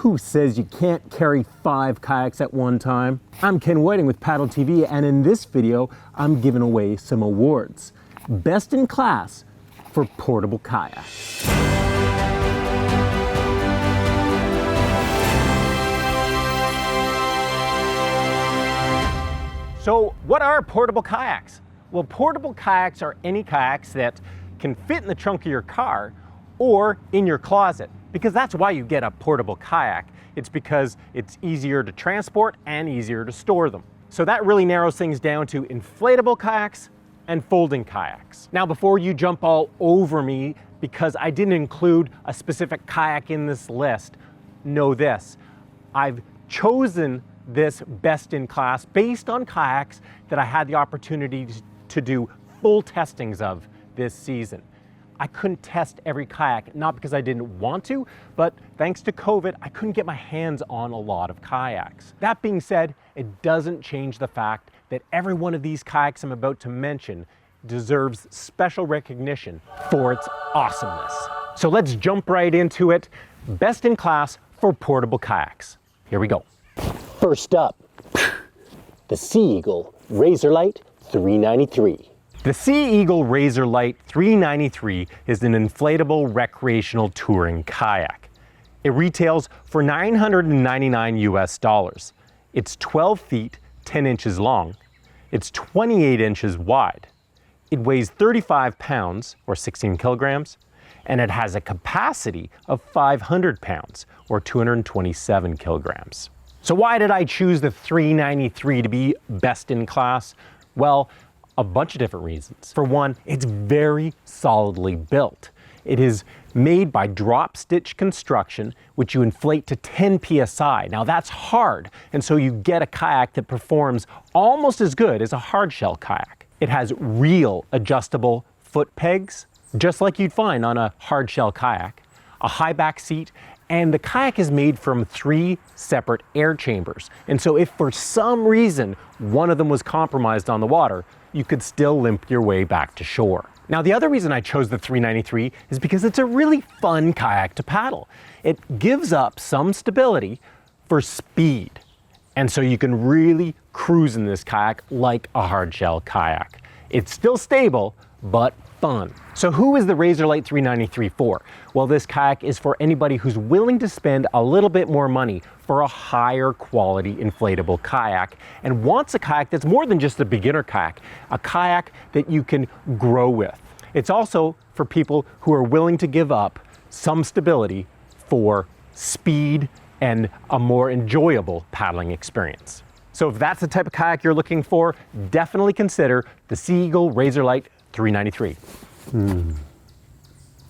Who says you can't carry 5 kayaks at one time? I'm Ken Whiting with PaddleTV, and in this video, I'm giving away some awards. Best in class for portable kayaks. So what are portable kayaks? Well, portable kayaks are any kayaks that can fit in the trunk of your car or in your closet, because that's why you get a portable kayak. It's because it's easier to transport and easier to store them. So that really narrows things down to inflatable kayaks and folding kayaks. Now, before you jump all over me because I didn't include a specific kayak in this list, know this: I've chosen this best in class based on kayaks that I had the opportunity to do full testings of this season. I couldn't test every kayak, not because I didn't want to, but thanks to COVID, I couldn't get my hands on a lot of kayaks. That being said, it doesn't change the fact that every one of these kayaks I'm about to mention deserves special recognition for its awesomeness. So let's jump right into it. Best in class for portable kayaks. Here we go. First up, the Sea Eagle RAZORLITE 393. The Sea Eagle RAZORLITE 393 is an inflatable recreational touring kayak. It retails for $999 US. It's 12 feet, 10 inches long. It's 28 inches wide. It weighs 35 pounds, or 16 kilograms, and it has a capacity of 500 pounds, or 227 kilograms. So why did I choose the 393 to be best in class? Well, a bunch of different reasons. For one, it's very solidly built. It is made by drop stitch construction, which you inflate to 10 PSI. Now that's hard, and so you get a kayak that performs almost as good as a hard shell kayak. It has real adjustable foot pegs, just like you'd find on a hard shell kayak, a high back seat, and the kayak is made from 3 separate air chambers. And so if for some reason one of them was compromised on the water, you could still limp your way back to shore. Now, the other reason I chose the 393 is because it's a really fun kayak to paddle. It gives up some stability for speed. And so you can really cruise in this kayak like a hard shell kayak. It's still stable, but fun. So who is the RAZORLITE 393 for? Well, this kayak is for anybody who's willing to spend a little bit more money for a higher quality inflatable kayak and wants a kayak that's more than just a beginner kayak, a kayak that you can grow with. It's also for people who are willing to give up some stability for speed and a more enjoyable paddling experience. So if that's the type of kayak you're looking for, definitely consider the Sea Eagle RAZORLITE 393.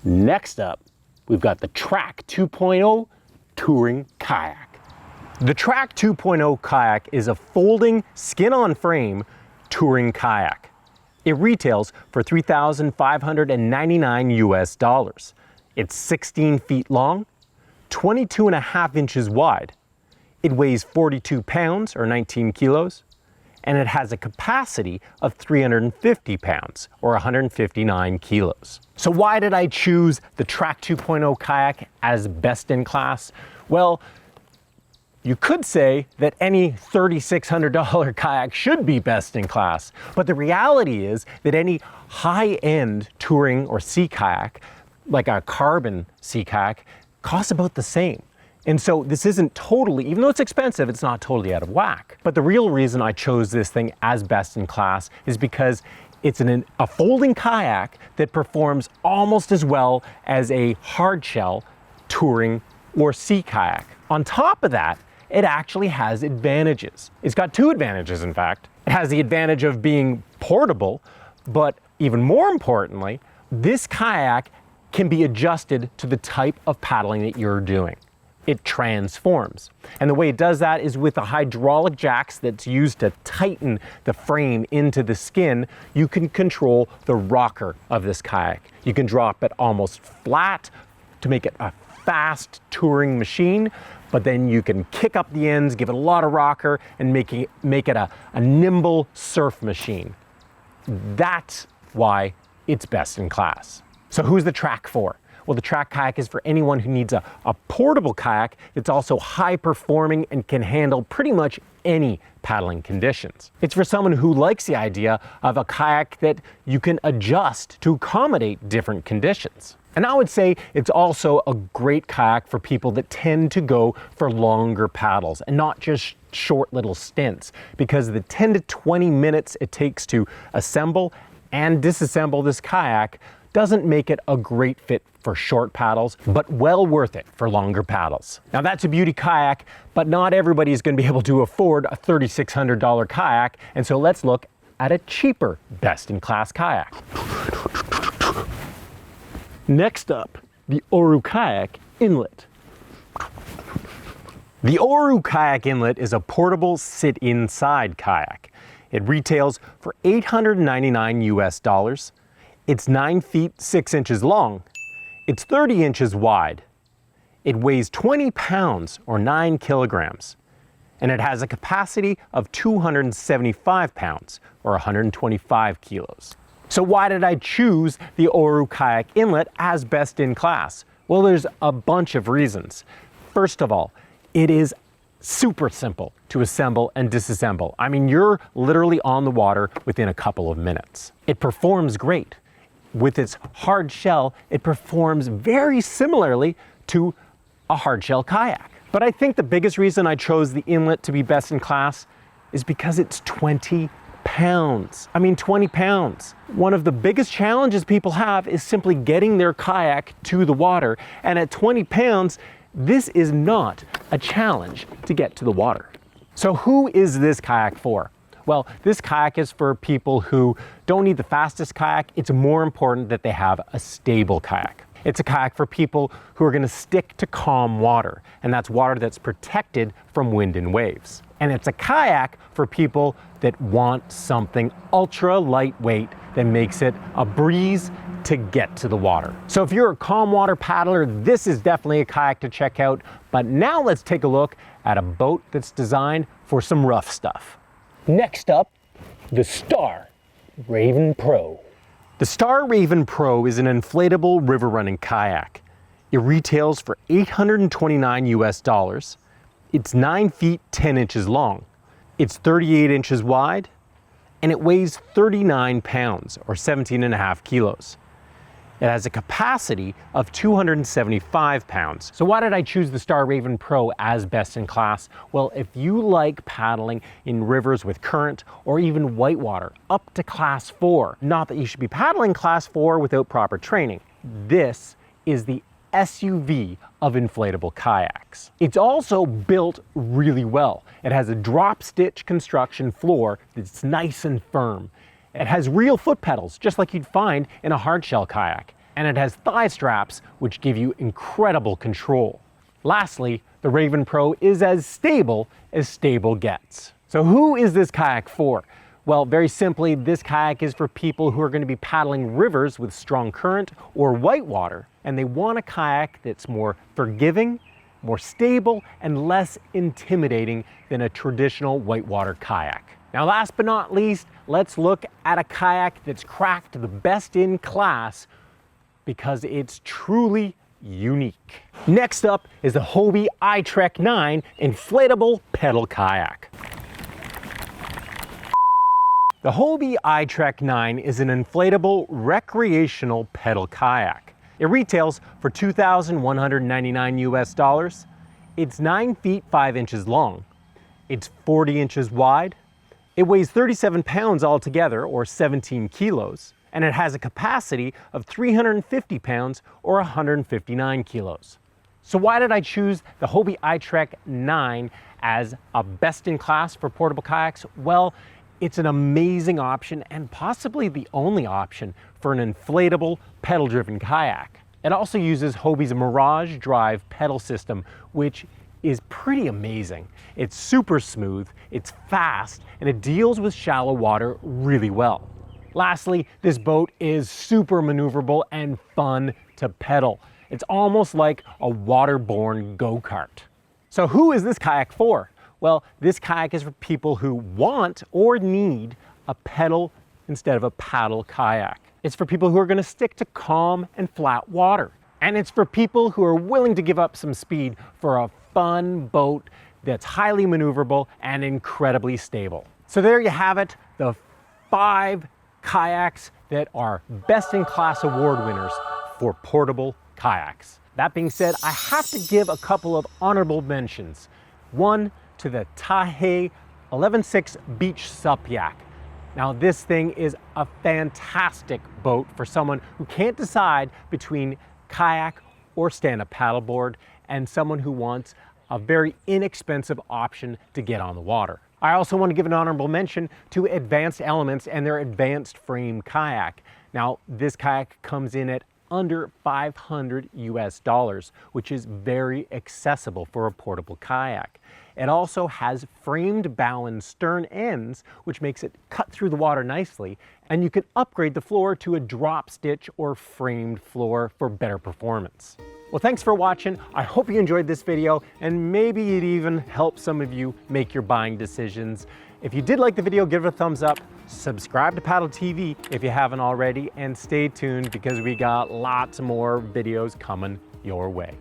Next up, we've got the TRAK 2.0 Touring Kayak. The TRAK 2.0 kayak is a folding skin-on-frame touring kayak. It retails for $3,599 US. It's 16 feet long, 22.5 inches wide. It weighs 42 pounds or 19 kilos. And it has a capacity of 350 pounds, or 159 kilos. So why did I choose the TRAK 2.0 kayak as best in class? Well, you could say that any $3,600 kayak should be best in class, but the reality is that any high-end touring or sea kayak, like a carbon sea kayak, costs about the same. And so this isn't totally, even though it's expensive, it's not totally out of whack. But the real reason I chose this thing as best in class is because it's a folding kayak that performs almost as well as a hard shell touring or sea kayak. On top of that, it actually has advantages. It's got 2 advantages, in fact. It has the advantage of being portable, but even more importantly, this kayak can be adjusted to the type of paddling that you're doing. It transforms. And the way it does that is with the hydraulic jacks that's used to tighten the frame into the skin. You can control the rocker of this kayak. You can drop it almost flat to make it a fast touring machine, but then you can kick up the ends, give it a lot of rocker, and make it a nimble surf machine. That's why it's best in class. So who's the TRAK for? Well, the TRAK kayak is for anyone who needs a portable kayak that's also high performing and can handle pretty much any paddling conditions. It's for someone who likes the idea of a kayak that you can adjust to accommodate different conditions. And I would say it's also a great kayak for people that tend to go for longer paddles and not just short little stints, because the 10 to 20 minutes it takes to assemble and disassemble this kayak doesn't make it a great fit for short paddles, but well worth it for longer paddles. Now that's a beauty kayak, but not everybody is going to be able to afford a $3,600 kayak, and so let's look at a cheaper best-in-class kayak. Next up, the Oru Kayak Inlet. The Oru Kayak Inlet is a portable sit-inside kayak. It retails for $899 US. It's 9 feet 6 inches long. It's 30 inches wide. It weighs 20 pounds or 9 kilograms. And it has a capacity of 275 pounds or 125 kilos. So why did I choose the Oru Kayak Inlet as best in class? Well, there's a bunch of reasons. First of all, it is super simple to assemble and disassemble. I mean, you're literally on the water within a couple of minutes. It performs great. With its hard shell, it performs very similarly to a hard shell kayak. But I think the biggest reason I chose the Inlet to be best in class is because it's 20 pounds. I mean, 20 pounds. One of the biggest challenges people have is simply getting their kayak to the water. And at 20 pounds, this is not a challenge to get to the water. So who is this kayak for? Well, this kayak is for people who don't need the fastest kayak. It's more important that they have a stable kayak. It's a kayak for people who are going to stick to calm water, and that's water that's protected from wind and waves. And it's a kayak for people that want something ultra lightweight that makes it a breeze to get to the water. So if you're a calm water paddler, this is definitely a kayak to check out. But now let's take a look at a boat that's designed for some rough stuff. Next up, the Star Raven Pro. The Star Raven Pro is an inflatable river running kayak. It retails for $829 US. It's 9 feet 10 inches long. It's 38 inches wide, and it weighs 39 pounds or 17.5 kilos. It has a capacity of 275 pounds. So why did I choose the Star Raven Pro as best in class? Well, if you like paddling in rivers with current or even whitewater up to class 4, not that you should be paddling class 4 without proper training, this is the SUV of inflatable kayaks. It's also built really well. It has a drop stitch construction floor that's nice and firm. It has real foot pedals, just like you'd find in a hardshell kayak. And it has thigh straps, which give you incredible control. Lastly, the Raven Pro is as stable gets. So who is this kayak for? Well, very simply, this kayak is for people who are going to be paddling rivers with strong current or whitewater, and they want a kayak that's more forgiving, more stable, and less intimidating than a traditional whitewater kayak. Now, last but not least, let's look at a kayak that's cracked the best in class because it's truly unique. Next up is the HOBIE ITREK 9 inflatable pedal kayak. The HOBIE ITREK 9 is an inflatable recreational pedal kayak. It retails for $2,199 US. It's 9 feet 5 inches long. It's 40 inches wide. It weighs 37 pounds altogether, or 17 kilos, and it has a capacity of 350 pounds, or 159 kilos. So why did I choose the HOBIE ITREK 9 as a best-in-class for portable kayaks? Well, it's an amazing option and possibly the only option for an inflatable pedal-driven kayak. It also uses HOBIE's Mirage Drive pedal system, which is pretty amazing. It's super smooth, it's fast, and it deals with shallow water really well. Lastly, this boat is super maneuverable and fun to pedal. It's almost like a waterborne go-kart. So who is this kayak for? Well, this kayak is for people who want or need a pedal instead of a paddle kayak. It's for people who are going to stick to calm and flat water. And it's for people who are willing to give up some speed for a fun boat that's highly maneuverable and incredibly stable. So there you have it, the 5 kayaks that are best in class award winners for portable kayaks. That being said, I have to give a couple of honorable mentions. One to the Tahe 11.6 Beach Sup-Yak. Now this thing is a fantastic boat for someone who can't decide between kayak or stand-up paddleboard, and someone who wants a very inexpensive option to get on the water. I also want to give an honorable mention to Advanced Elements and their advanced frame kayak. Now this kayak comes in at under $500 US, which is very accessible for a portable kayak. It also has framed bow and stern ends, which makes it cut through the water nicely, and you can upgrade the floor to a drop stitch or framed floor for better performance. Well, thanks for watching. I hope you enjoyed this video, and maybe it even helped some of you make your buying decisions. If you did like the video, give it a thumbs up, subscribe to PaddleTV if you haven't already, and stay tuned because we got lots more videos coming your way.